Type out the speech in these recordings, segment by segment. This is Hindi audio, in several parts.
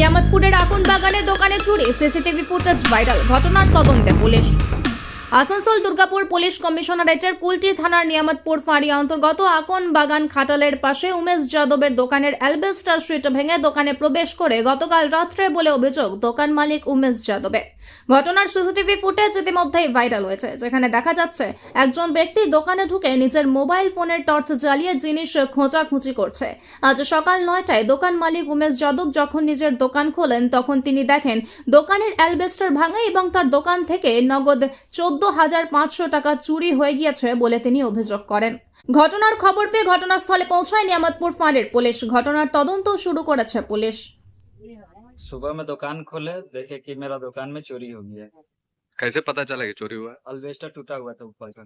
নিয়ামতপুরের আকুন বাগানে দোকানে চুরি, সিসিটিভি ফুটেজ ভাইরাল, ঘটনার তদন্তে পুলিশ। আসানসোল দুর্গাপুর পুলিশ কমিশনারেটের কুলটি থানার নিয়ামতপুর ফাঁড়িয়া অন্তর্গত আকন বাগান খাটালের পাশে উমেশ যাদবের দোকানের অ্যালবেস্টার শিট ভেঙে দোকানে প্রবেশ করে গতকাল রাত্রে বলে অভিযোগ দোকান মালিক উমেশ যাদবের। ঘটনার সিসিটিভি ফুটেজ ইতিমধ্যেই ভাইরাল হয়েছে, যেখানে দেখা যাচ্ছে একজন ব্যক্তি দোকানে ঢুকে নিজের মোবাইল ফোনের টর্চ জ্বালিয়ে জিনিস খোঁজাখুঁজি করছে। আজ সকাল 9টায় দোকান মালিক উমেশ যাদব যখন নিজের দোকান খোলেন তখন তিনি দেখেন দোকানের অ্যালবেস্টার ভাঙা এবং তার দোকান থেকে নগদ 14,500 টাকা চুরি হয়ে গিয়েছে বলে তিনি অভিযোগ করেন। ঘটনার খবর পেয়ে ঘটনাস্থলে পৌঁছায় নিয়ামতপুর ফাঁড়ির পুলিশ। ঘটনার তদন্ত শুরু করেছে পুলিশ। सुबह में दुकान खोले, देखे कि मेरा दुकान में चोरी हो गया है। कैसे पता चला कि चोरी हुआ है? अल्बेस्टर टूटा हुआ था ऊपर का।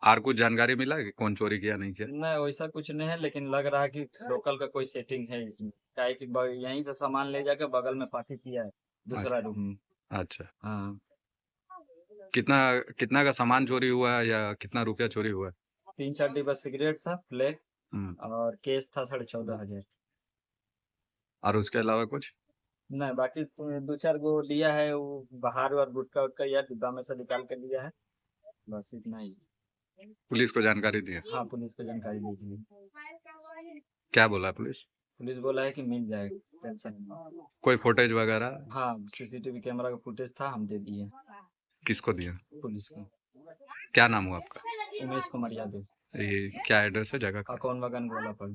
और कुछ जानकारी मिला कि कौन चोरी किया नहीं किया? नहीं, वैसा कुछ नहीं है, लेकिन लग रहा है कि लोकल का कोई सेटिंग है इसमें। क्या है कि यहीं से सामान ले जाकर बगल में पार्टी किया है दूसरा रूम में। अच्छा, हाँ, कितना कितना का सामान चोरी हुआ है या कितना रुपया चोरी हुआ है? 3-4 डिब्बा सिगरेट था, फ्लैग और केस था 14,500। और उसके अलावा कुछ? नहीं, बाकी 2-4 गो लिया है, वो बाहर और गुटका उटका या डिब्बा में से निकाल कर लिया है, बस इतना ही। पुलिस को जानकारी दी है? हाँ, पुलिस को जानकारी दे दी। क्या बोला पुलिस? पुलिस बोला है कि मिल जाएगा, टेंशन नहीं। कोई फुटेज वगैरह हाँ, सीसीटीवी कैमरा का फुटेज था, हम दे दिए किसको दिया? पुलिस को। क्या नाम हुआ आपका? उमेश कुमार यादव, ये क्या एड्रेस है जगह का? अकाउंट बागान गोलापल।